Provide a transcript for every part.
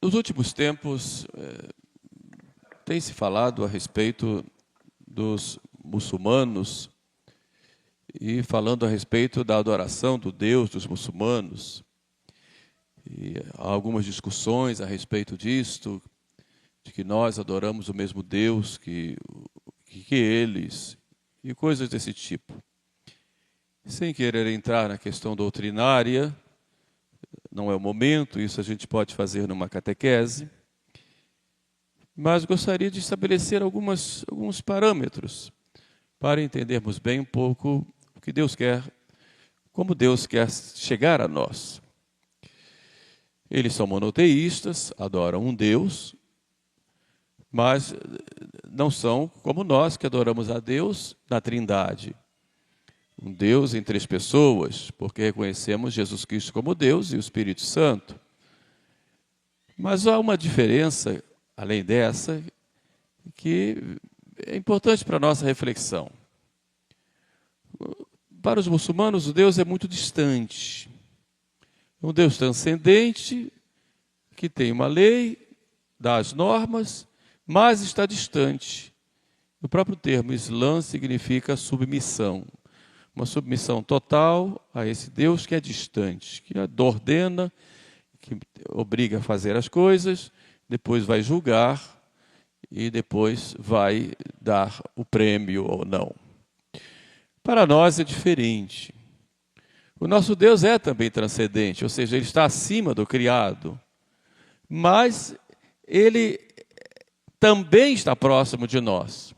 Nos últimos tempos, tem se falado a respeito dos muçulmanos e falando a respeito da adoração do Deus dos muçulmanos. E há algumas discussões a respeito disto, de que nós adoramos o mesmo Deus que eles, e coisas desse tipo. Sem querer entrar na questão doutrinária, não é o momento, isso a gente pode fazer numa catequese, mas gostaria de estabelecer alguns parâmetros para entendermos bem um pouco o que Deus quer, como Deus quer chegar a nós. Eles são monoteístas, adoram um Deus, mas não são como nós que adoramos a Deus na Trindade. Um Deus em três pessoas, porque reconhecemos Jesus Cristo como Deus e o Espírito Santo. Mas há uma diferença, além dessa, que é importante para a nossa reflexão. Para os muçulmanos, o Deus é muito distante. É um Deus transcendente, que tem uma lei, dá as normas, mas está distante. O próprio termo Islã significa submissão. Uma submissão total a esse Deus que é distante, que ordena, que obriga a fazer as coisas, depois vai julgar e depois vai dar o prêmio ou não. Para nós é diferente. O nosso Deus é também transcendente, ou seja, Ele está acima do criado, mas Ele também está próximo de nós.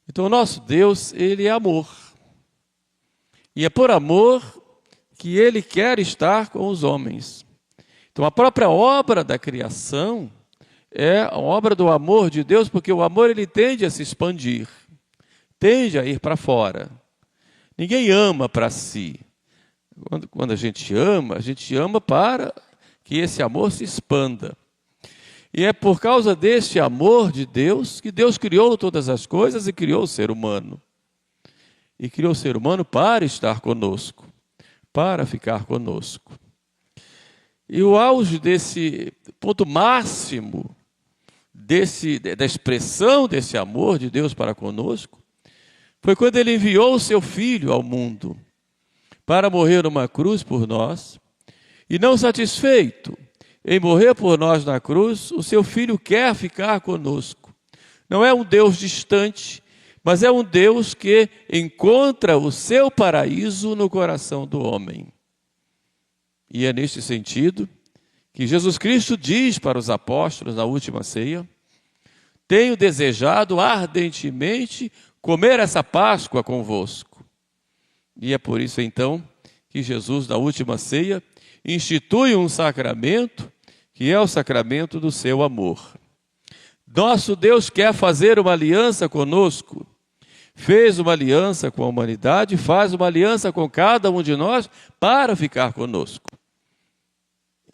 Então o nosso Deus, Ele é amor. E é por amor que Ele quer estar com os homens. Então a própria obra da criação é a obra do amor de Deus, porque o amor ele tende a se expandir, tende a ir para fora. Ninguém ama para si. Quando a gente ama para que esse amor se expanda. E é por causa desse amor de Deus que Deus criou todas as coisas e criou o ser humano. E criou o ser humano para estar conosco, para ficar conosco. E o auge desse ponto máximo, da expressão desse amor de Deus para conosco, foi quando Ele enviou o seu Filho ao mundo para morrer numa cruz por nós, e não satisfeito em morrer por nós na cruz, o seu Filho quer ficar conosco. Não é um Deus distante, mas é um Deus que encontra o seu paraíso no coração do homem. E é neste sentido que Jesus Cristo diz para os apóstolos na última ceia: tenho desejado ardentemente comer essa Páscoa convosco. E é por isso então que Jesus na última ceia institui um sacramento que é o sacramento do seu amor. Nosso Deus quer fazer uma aliança conosco. Fez uma aliança com a humanidade, faz uma aliança com cada um de nós para ficar conosco.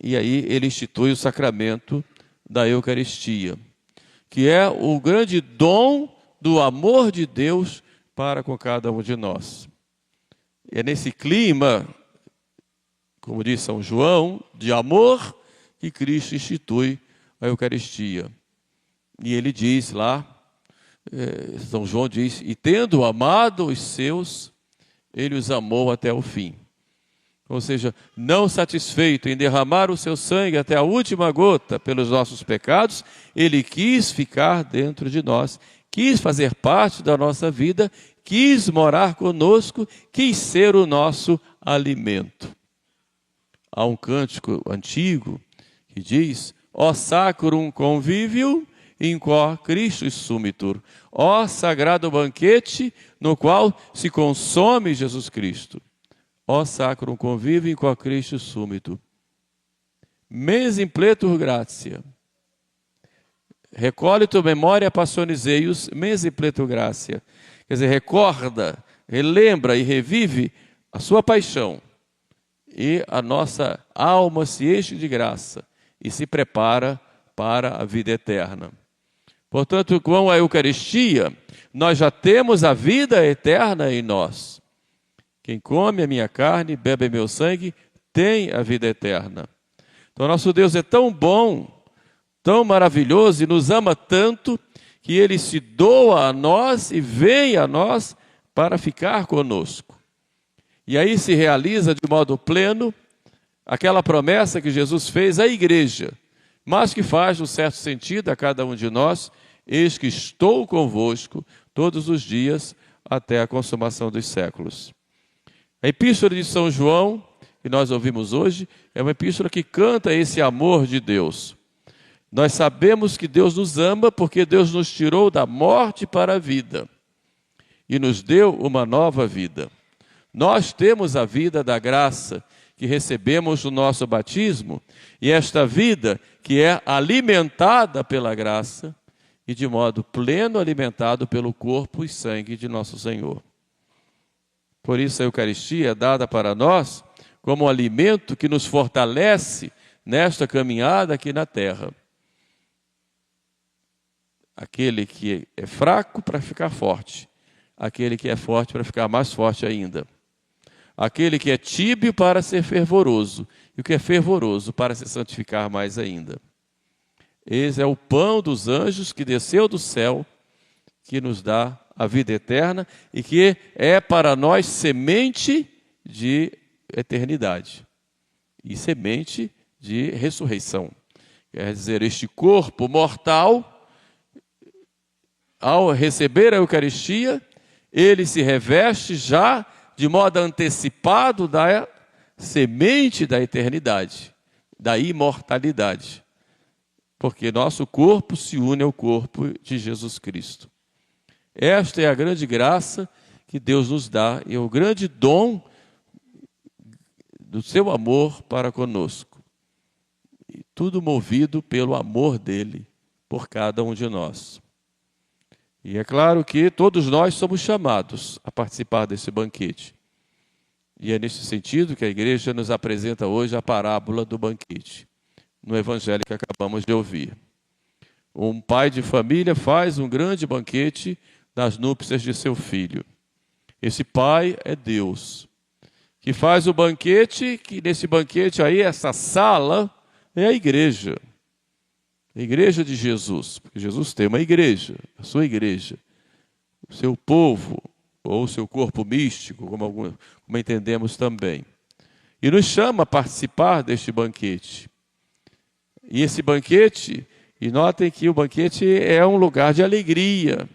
E aí ele institui o sacramento da Eucaristia, que é o grande dom do amor de Deus para com cada um de nós. É nesse clima, como diz São João, de amor, que Cristo institui a Eucaristia. E ele diz lá, São João diz: e tendo amado os seus, ele os amou até o fim. Ou seja, não satisfeito em derramar o seu sangue até a última gota pelos nossos pecados, ele quis ficar dentro de nós, quis fazer parte da nossa vida, quis morar conosco, quis ser o nosso alimento. Há um cântico antigo que diz: ó sacrum convívio in quo Christus sumitur, ó sagrado banquete no qual se consome Jesus Cristo. Ó sacrum convívio in quo Christus sumitur. Mens impletur gratia. Recolito memoria passionis eius, mens impletur gratia. Quer dizer, recorda, relembra e revive a sua paixão. E a nossa alma se enche de graça e se prepara para a vida eterna. Portanto, com a Eucaristia, nós já temos a vida eterna em nós. Quem come a minha carne, bebe meu sangue, tem a vida eterna. Então, nosso Deus é tão bom, tão maravilhoso e nos ama tanto que Ele se doa a nós e vem a nós para ficar conosco. E aí se realiza de modo pleno aquela promessa que Jesus fez à igreja, mas que faz, num certo sentido, a cada um de nós: eis que estou convosco todos os dias até a consumação dos séculos. A epístola de São João, que nós ouvimos hoje, é uma epístola que canta esse amor de Deus. Nós sabemos que Deus nos ama porque Deus nos tirou da morte para a vida e nos deu uma nova vida. Nós temos a vida da graça que recebemos no nosso batismo, e esta vida que é alimentada pela graça e de modo pleno alimentado pelo corpo e sangue de nosso Senhor. Por isso a Eucaristia é dada para nós como um alimento que nos fortalece nesta caminhada aqui na terra. Aquele que é fraco para ficar forte, aquele que é forte para ficar mais forte ainda. Aquele que é tíbio para ser fervoroso, e o que é fervoroso para se santificar mais ainda. Esse é o pão dos anjos que desceu do céu, que nos dá a vida eterna e que é para nós semente de eternidade e semente de ressurreição. Quer dizer, este corpo mortal, ao receber a Eucaristia, ele se reveste já de modo antecipado da semente da eternidade, da imortalidade, porque nosso corpo se une ao corpo de Jesus Cristo. Esta é a grande graça que Deus nos dá e é o grande dom do seu amor para conosco. E tudo movido pelo amor dele por cada um de nós. E é claro que todos nós somos chamados a participar desse banquete. E é nesse sentido que a igreja nos apresenta hoje a parábola do banquete, no evangelho que acabamos de ouvir. Um pai de família faz um grande banquete nas núpcias de seu filho. Esse pai é Deus, que faz o banquete, que nesse banquete aí, essa sala, é a igreja de Jesus, porque Jesus tem uma igreja, a sua igreja, o seu povo, ou o seu corpo místico, como entendemos também. E nos chama a participar deste banquete. E esse banquete, e notem que o banquete é um lugar de alegria,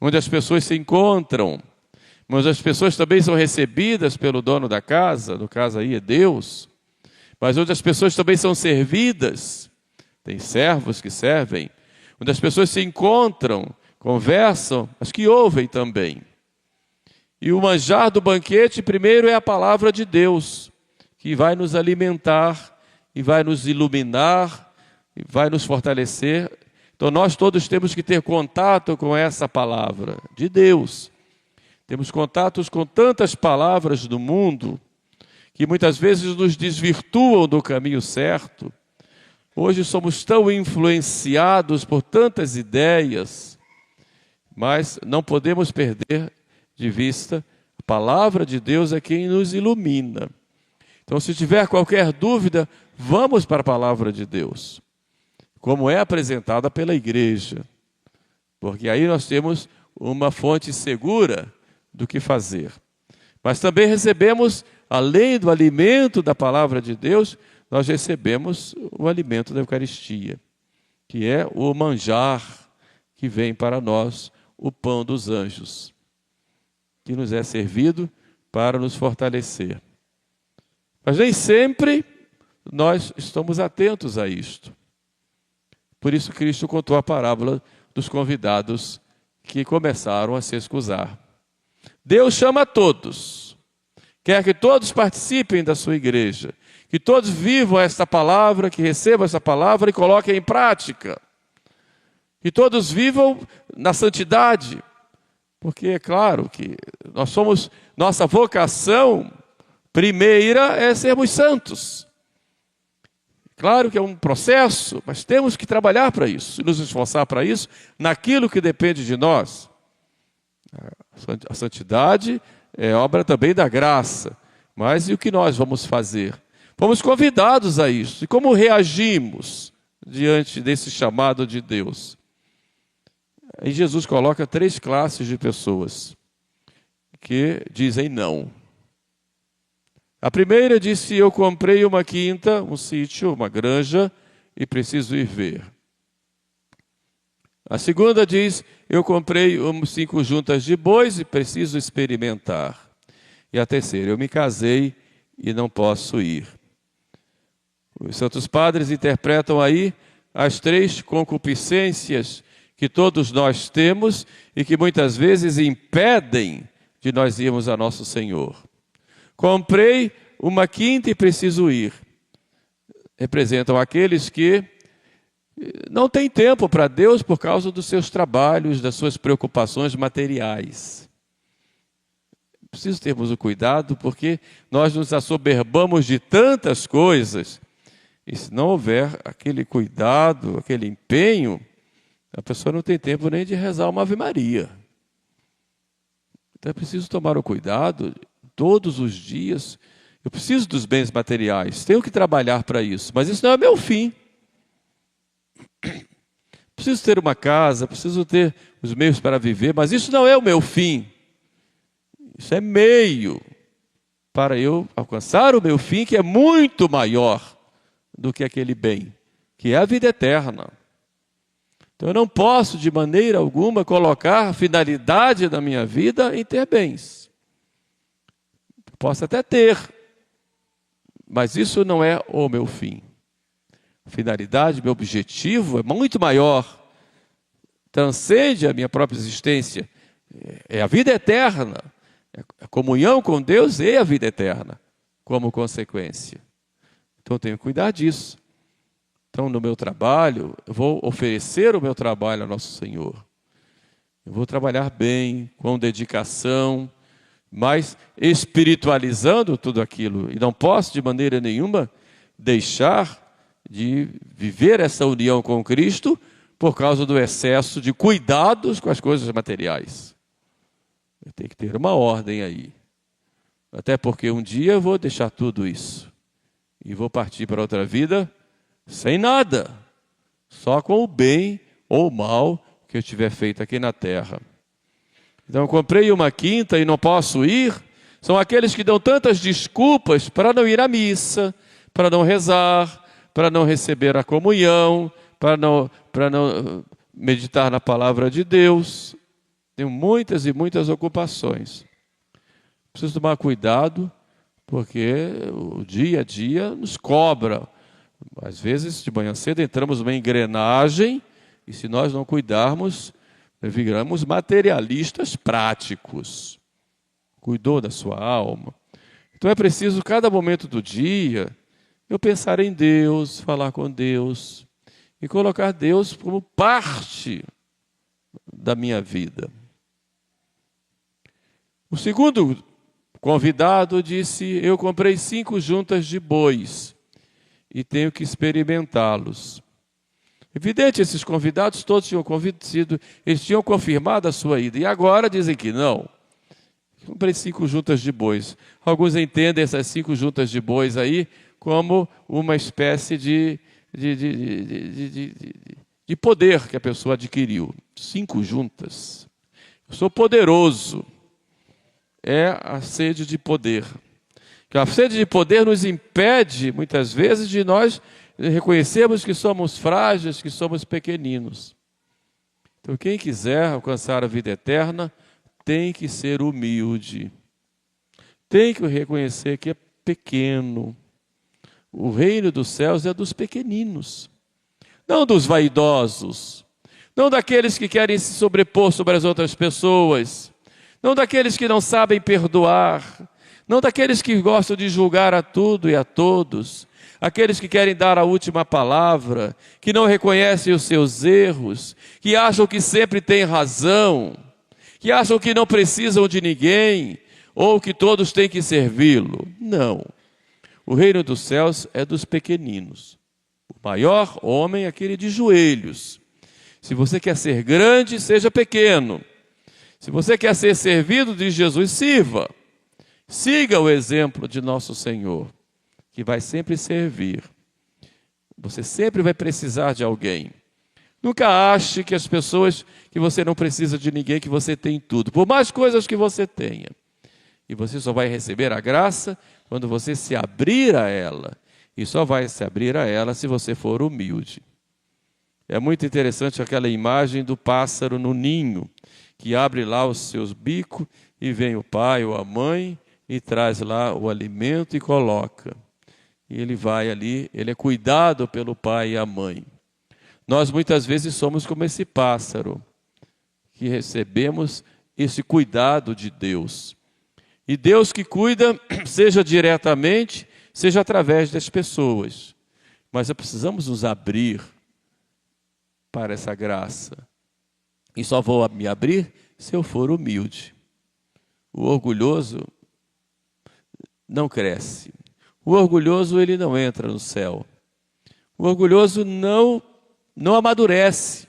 onde as pessoas se encontram, mas as pessoas também são recebidas pelo dono da casa, no caso aí é Deus, mas onde as pessoas também são servidas. Tem servos que servem, onde as pessoas se encontram, conversam, mas que ouvem também. E o manjar do banquete, primeiro, é a palavra de Deus, que vai nos alimentar, e vai nos iluminar, e vai nos fortalecer. Então nós todos temos que ter contato com essa palavra de Deus. Temos contatos com tantas palavras do mundo, que muitas vezes nos desvirtuam do caminho certo. Hoje somos tão influenciados por tantas ideias, mas não podemos perder de vista, a palavra de Deus é quem nos ilumina. Então, se tiver qualquer dúvida, vamos para a palavra de Deus, como é apresentada pela igreja, porque aí nós temos uma fonte segura do que fazer. Mas também recebemos, além do alimento da palavra de Deus, nós recebemos o alimento da Eucaristia, que é o manjar que vem para nós, o pão dos anjos, que nos é servido para nos fortalecer. Mas nem sempre nós estamos atentos a isto. Por isso Cristo contou a parábola dos convidados que começaram a se excusar. Deus chama a todos, quer que todos participem da sua igreja, que todos vivam esta palavra, que recebam essa palavra e coloquem em prática. Que todos vivam na santidade, porque é claro que nossa vocação primeira é sermos santos. Claro que é um processo, mas temos que trabalhar para isso, e nos esforçar para isso, naquilo que depende de nós. A santidade é obra também da graça, mas e o que nós vamos fazer? Fomos convidados a isso. E como reagimos diante desse chamado de Deus? Aí Jesus coloca 3 classes de pessoas que dizem não. A primeira disse: eu comprei uma quinta, um sítio, uma granja, e preciso ir ver. A segunda diz: eu comprei 5 juntas de bois e preciso experimentar. E a terceira: eu me casei e não posso ir. Os santos padres interpretam aí as 3 concupiscências que todos nós temos e que muitas vezes impedem de nós irmos a nosso Senhor. Comprei uma quinta e preciso ir. Representam aqueles que não têm tempo para Deus por causa dos seus trabalhos, das suas preocupações materiais. Preciso termos o cuidado porque nós nos assoberbamos de tantas coisas e se não houver aquele cuidado, aquele empenho, a pessoa não tem tempo nem de rezar uma Ave Maria. Então é preciso tomar o cuidado todos os dias. Eu preciso dos bens materiais, tenho que trabalhar para isso, mas isso não é meu fim. Preciso ter uma casa, preciso ter os meios para viver, mas isso não é o meu fim. Isso é meio para eu alcançar o meu fim, que é muito maior do que aquele bem, que é a vida eterna. Então eu não posso de maneira alguma colocar a finalidade da minha vida em ter bens. Posso até ter, mas isso não é o meu fim. A finalidade, meu objetivo é muito maior, transcende a minha própria existência. É a vida eterna, é a comunhão com Deus e a vida eterna, como consequência. Então eu tenho que cuidar disso. Então no meu trabalho, eu vou oferecer o meu trabalho ao nosso Senhor. Eu vou trabalhar bem, com dedicação, mas espiritualizando tudo aquilo. E não posso de maneira nenhuma deixar de viver essa união com Cristo por causa do excesso de cuidados com as coisas materiais. Eu tenho que ter uma ordem aí. Até porque um dia eu vou deixar tudo isso e vou partir para outra vida sem nada, só com o bem ou o mal que eu tiver feito aqui na terra. Então eu comprei uma quinta e não posso ir. São aqueles que dão tantas desculpas para não ir à missa, para não rezar, para não receber a comunhão, para não meditar na palavra de Deus. Tenho muitas e muitas ocupações. Preciso tomar cuidado, porque o dia a dia nos cobra. Às vezes, de manhã cedo, entramos numa engrenagem e se nós não cuidarmos, viramos materialistas práticos. Cuidou da sua alma. Então é preciso, cada momento do dia, eu pensar em Deus, falar com Deus e colocar Deus como parte da minha vida. O segundo convidado disse: eu comprei 5 juntas de bois e tenho que experimentá-los. Evidente, esses convidados todos eles tinham confirmado a sua ida e agora dizem que não. Comprei 5 juntas de bois. Alguns entendem essas 5 juntas de bois aí como uma espécie de poder que a pessoa adquiriu. 5 juntas. Eu sou poderoso. É a sede de poder. A sede de poder nos impede, muitas vezes, de nós reconhecermos que somos frágeis, que somos pequeninos. Então, quem quiser alcançar a vida eterna, tem que ser humilde. Tem que reconhecer que é pequeno. O reino dos céus é dos pequeninos, não dos vaidosos, não daqueles que querem se sobrepor sobre as outras pessoas, não daqueles que não sabem perdoar, não daqueles que gostam de julgar a tudo e a todos, aqueles que querem dar a última palavra, que não reconhecem os seus erros, que acham que sempre têm razão, que acham que não precisam de ninguém, ou que todos têm que servi-lo. Não. O reino dos céus é dos pequeninos. O maior homem é aquele de joelhos. Se você quer ser grande, seja pequeno. Se você quer ser servido de Jesus, sirva. Siga o exemplo de nosso Senhor. que vai sempre servir. Você sempre vai precisar de alguém. Nunca ache que as pessoas, que você não precisa de ninguém, que você tem tudo. Por mais coisas que você tenha. E você só vai receber a graça quando você se abrir a ela. E só vai se abrir a ela se você for humilde. É muito interessante aquela imagem do pássaro no ninho, que abre lá os seus bicos e vem o pai ou a mãe e traz lá o alimento e coloca. E ele vai ali, ele é cuidado pelo pai e a mãe. Nós muitas vezes somos como esse pássaro, que recebemos esse cuidado de Deus. E Deus que cuida, seja diretamente, seja através das pessoas. Mas nós precisamos nos abrir para essa graça. E só vou me abrir se eu for humilde. O orgulhoso não cresce. O orgulhoso, ele não entra no céu. O orgulhoso não amadurece.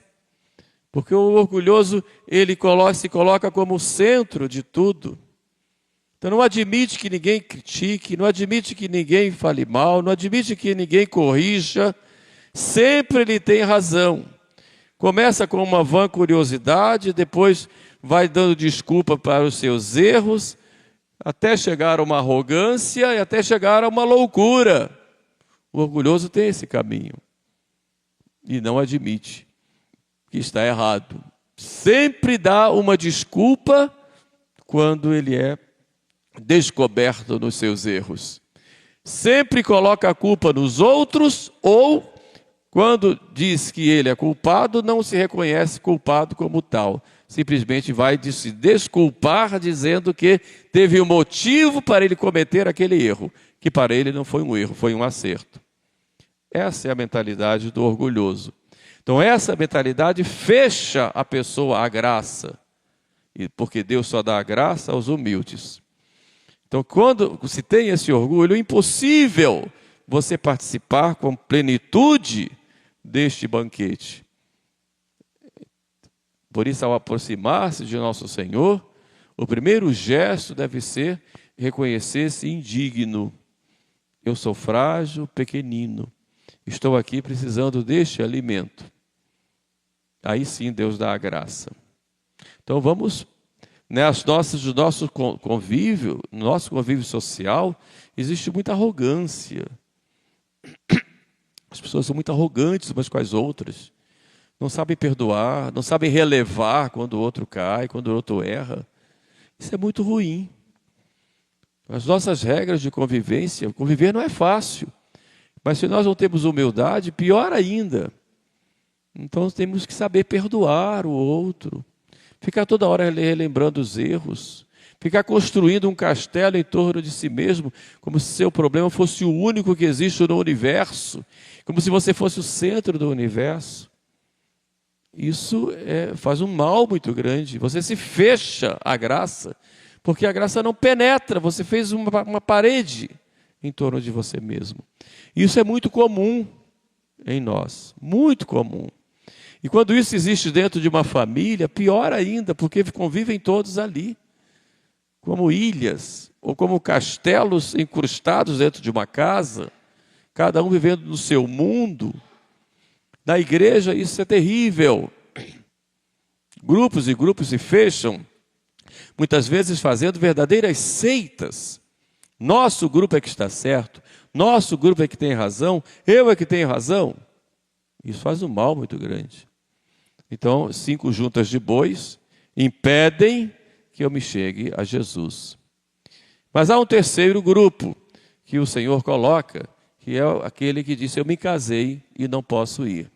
Porque o orgulhoso, ele se coloca como o centro de tudo. Então não admite que ninguém critique, não admite que ninguém fale mal, não admite que ninguém corrija. Sempre ele tem razão. Começa com uma vã curiosidade, depois vai dando desculpa para os seus erros, até chegar a uma arrogância e até chegar a uma loucura. O orgulhoso tem esse caminho. E não admite que está errado. Sempre dá uma desculpa quando ele é descoberto nos seus erros. Sempre coloca a culpa nos outros ou, quando diz que ele é culpado, não se reconhece culpado como tal. Simplesmente vai se desculpar dizendo que teve um motivo para ele cometer aquele erro, que para ele não foi um erro, foi um acerto. Essa é a mentalidade do orgulhoso. Então essa mentalidade fecha a pessoa à graça, porque Deus só dá a graça aos humildes. Então quando se tem esse orgulho, é impossível você participar com plenitude deste banquete. Por isso, ao aproximar-se de nosso Senhor, o primeiro gesto deve ser reconhecer-se indigno. Eu sou frágil, pequenino. Estou aqui precisando deste alimento. Aí sim Deus dá a graça. Então vamos, no nosso convívio social, existe muita arrogância. As pessoas são muito arrogantes umas com as outras. Não sabem perdoar, não sabem relevar quando o outro cai, quando o outro erra. Isso é muito ruim. As nossas regras de convivência, conviver não é fácil. Mas se nós não temos humildade, pior ainda. Então temos que saber perdoar o outro. Ficar toda hora relembrando os erros. Ficar construindo um castelo em torno de si mesmo, como se seu problema fosse o único que existe no universo. Como se você fosse o centro do universo. Isso faz um mal muito grande. Você se fecha à graça, porque a graça não penetra. Você fez uma parede em torno de você mesmo. Isso é muito comum em nós, muito comum. E quando isso existe dentro de uma família, pior ainda, porque convivem todos ali, como ilhas, ou como castelos incrustados dentro de uma casa, cada um vivendo no seu mundo. Na igreja isso é terrível. Grupos e grupos se fecham, muitas vezes fazendo verdadeiras seitas. Nosso grupo é que está certo, nosso grupo é que tem razão, eu é que tenho razão. Isso faz um mal muito grande. Então, 5 juntas de bois impedem que eu me chegue a Jesus. Mas há um terceiro grupo que o Senhor coloca, que é aquele que disse, eu me casei e não posso ir.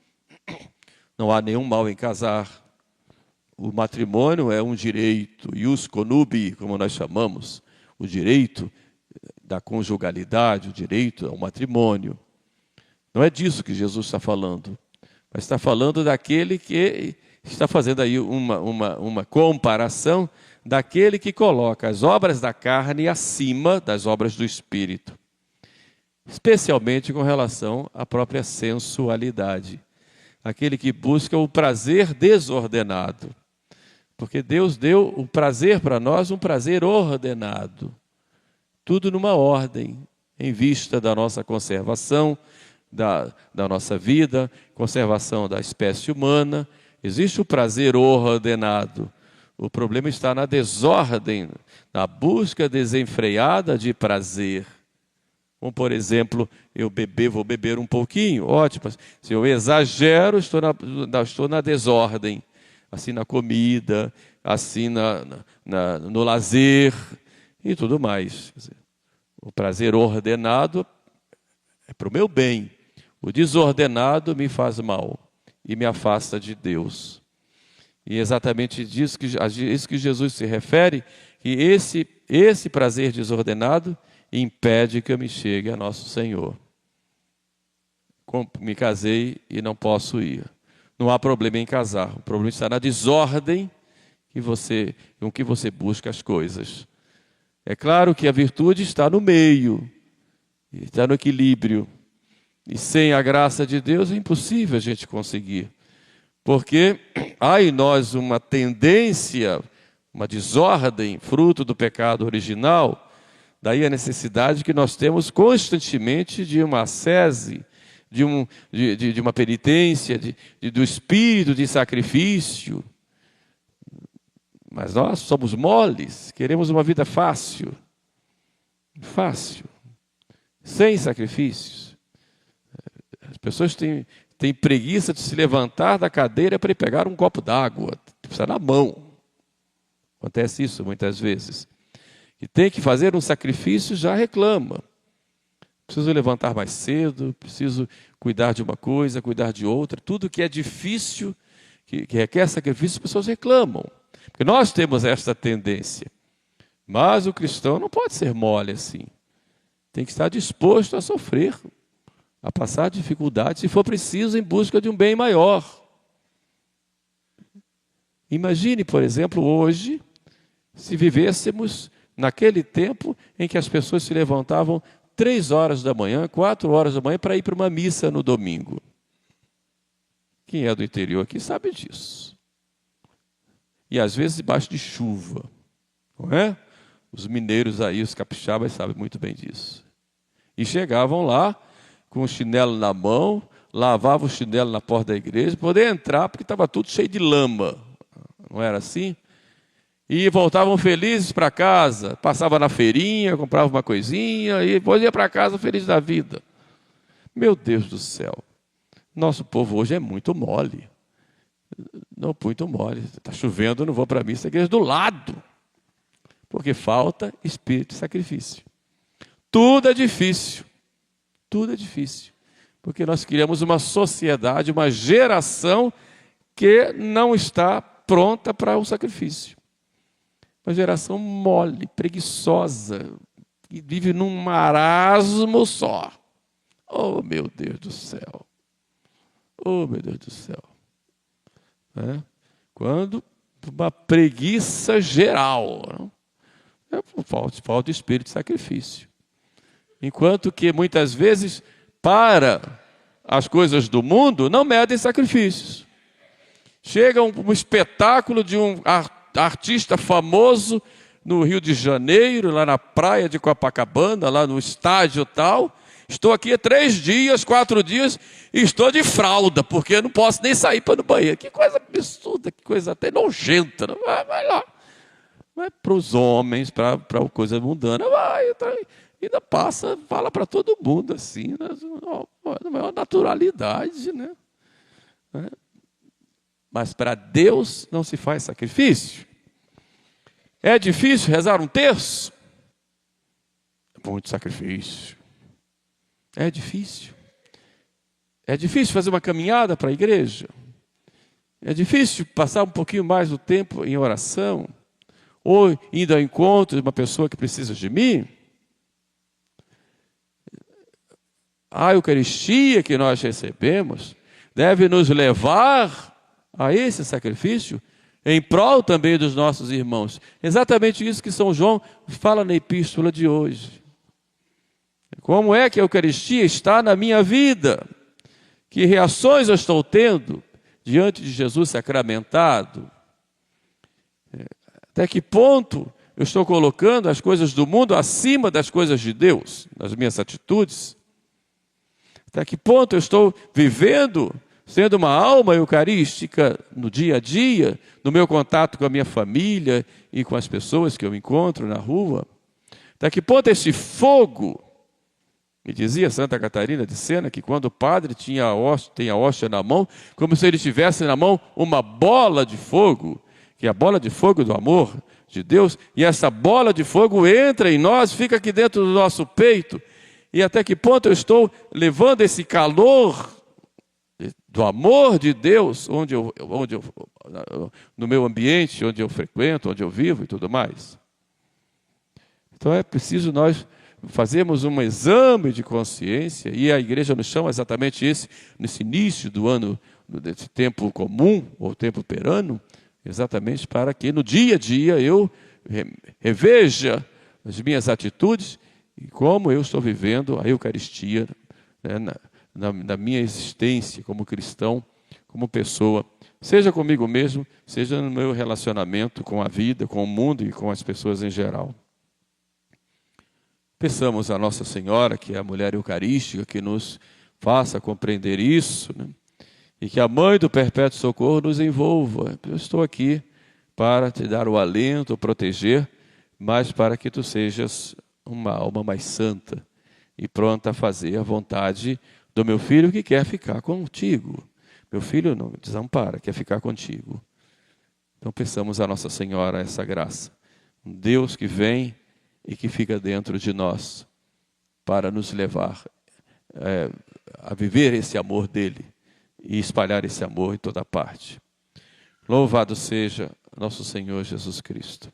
Não há nenhum mal em casar. O matrimônio é um direito, ius conubi, como nós chamamos, o direito da conjugalidade, o direito ao matrimônio. Não é disso que Jesus está falando, mas está falando daquele que está fazendo aí uma comparação daquele que coloca as obras da carne acima das obras do Espírito, especialmente com relação à própria sensualidade. Aquele que busca o prazer desordenado. Porque Deus deu o prazer para nós, um prazer ordenado. Tudo numa ordem. em vista da nossa conservação, da nossa vida, conservação da espécie humana. Existe o prazer ordenado. O problema está na desordem, na busca desenfreada de prazer. Como, por exemplo, vou beber um pouquinho, ótimo. Se eu exagero, estou na desordem. Assim na comida, assim no lazer e tudo mais. O prazer ordenado é para o meu bem. O desordenado me faz mal e me afasta de Deus. E é exatamente isso que Jesus se refere, que esse prazer desordenado impede que eu me chegue a nosso Senhor. Me casei e não posso ir. Não há problema em casar. O problema está na desordem com que você busca as coisas. É claro que a virtude está no meio, está no equilíbrio. E sem a graça de Deus é impossível a gente conseguir. Porque há em nós uma tendência, uma desordem, fruto do pecado original. Daí a necessidade que nós temos constantemente de uma ascese, de uma penitência, do espírito de sacrifício. Mas nós somos moles, queremos uma vida fácil, sem sacrifícios. As pessoas têm preguiça de se levantar da cadeira para ir pegar um copo d'água, precisa na mão. Acontece isso muitas vezes. E tem que fazer um sacrifício, já reclama. Preciso levantar mais cedo, preciso cuidar de uma coisa, cuidar de outra. Tudo que é difícil, que requer sacrifício, as pessoas reclamam. Porque nós temos esta tendência. Mas o cristão não pode ser mole assim. Tem que estar disposto a sofrer, a passar dificuldades, se for preciso, em busca de um bem maior. Imagine, por exemplo, hoje, se vivêssemos naquele tempo em que as pessoas se levantavam 3 horas da manhã, 4 horas da manhã, para ir para uma missa no domingo. Quem é do interior aqui sabe disso. E às vezes debaixo de chuva, não é? Os mineiros aí, os capixabas, sabem muito bem disso. E chegavam lá com o chinelo na mão, lavavam o chinelo na porta da igreja, poder entrar porque estava tudo cheio de lama. Não era assim? E voltavam felizes para casa, passavam na feirinha, compravam uma coisinha e depois ia para casa feliz da vida. Meu Deus do céu, nosso povo hoje é muito mole. Não, muito mole. Está chovendo, não vou para a missa, a igreja do lado. Porque falta espírito de sacrifício. Tudo é difícil. Tudo é difícil. Porque nós criamos uma sociedade, uma geração que não está pronta para o sacrifício. Uma geração mole, preguiçosa, que vive num marasmo só. Oh, meu Deus do céu. Oh, meu Deus do céu. Quando uma preguiça geral. Não? Falta de espírito de sacrifício. Enquanto que muitas vezes, para as coisas do mundo, não medem sacrifícios. Chega um espetáculo de um artista famoso no Rio de Janeiro, lá na praia de Copacabana, lá no estádio tal. Estou aqui há 3 dias, 4 dias, e estou de fralda, porque eu não posso nem sair para ir no banheiro. Que coisa absurda, que coisa até nojenta. Vai lá. Vai para os homens, para coisa mundana, vai. Ainda passa, fala para todo mundo assim, na maior naturalidade, né? Mas para Deus não se faz sacrifício. É difícil rezar um terço? É muito sacrifício. É difícil. É difícil fazer uma caminhada para a igreja. É difícil passar um pouquinho mais do tempo em oração. Ou indo ao encontro de uma pessoa que precisa de mim. A Eucaristia que nós recebemos deve nos levar a esse sacrifício em prol também dos nossos irmãos. Exatamente isso que São João fala na epístola de hoje. Como é que a Eucaristia está na minha vida? Que reações eu estou tendo diante de Jesus sacramentado? Até que ponto eu estou colocando as coisas do mundo acima das coisas de Deus, nas minhas atitudes? Até que ponto eu estou vivendo, sendo uma alma eucarística no dia a dia, no meu contato com a minha família e com as pessoas que eu encontro na rua? Até que ponto esse fogo, me dizia Santa Catarina de Sena, que quando o padre tem a hóstia na mão, como se ele tivesse na mão uma bola de fogo, que é a bola de fogo do amor de Deus, e essa bola de fogo entra em nós, fica aqui dentro do nosso peito, e até que ponto eu estou levando esse calor do amor de Deus no meu ambiente, onde eu frequento, onde eu vivo e tudo mais. Então é preciso nós fazermos um exame de consciência, e a igreja nos chama exatamente nesse início do ano, desse tempo comum, ou tempo perano, exatamente para que no dia a dia eu reveja as minhas atitudes e como eu estou vivendo a Eucaristia, né, na minha existência como cristão, como pessoa, seja comigo mesmo, seja no meu relacionamento com a vida, com o mundo e com as pessoas em geral. Peçamos a Nossa Senhora, que é a mulher eucarística, que nos faça compreender isso, né? E que a Mãe do Perpétuo Socorro nos envolva. Eu estou aqui para te dar o alento, proteger, mas para que tu sejas uma alma mais santa e pronta a fazer a vontade do meu filho que quer ficar contigo. Meu filho não me desampara, quer ficar contigo. Então peçamos a Nossa Senhora essa graça. Um Deus que vem e que fica dentro de nós para nos levar a viver esse amor dele e espalhar esse amor em toda parte. Louvado seja nosso Senhor Jesus Cristo.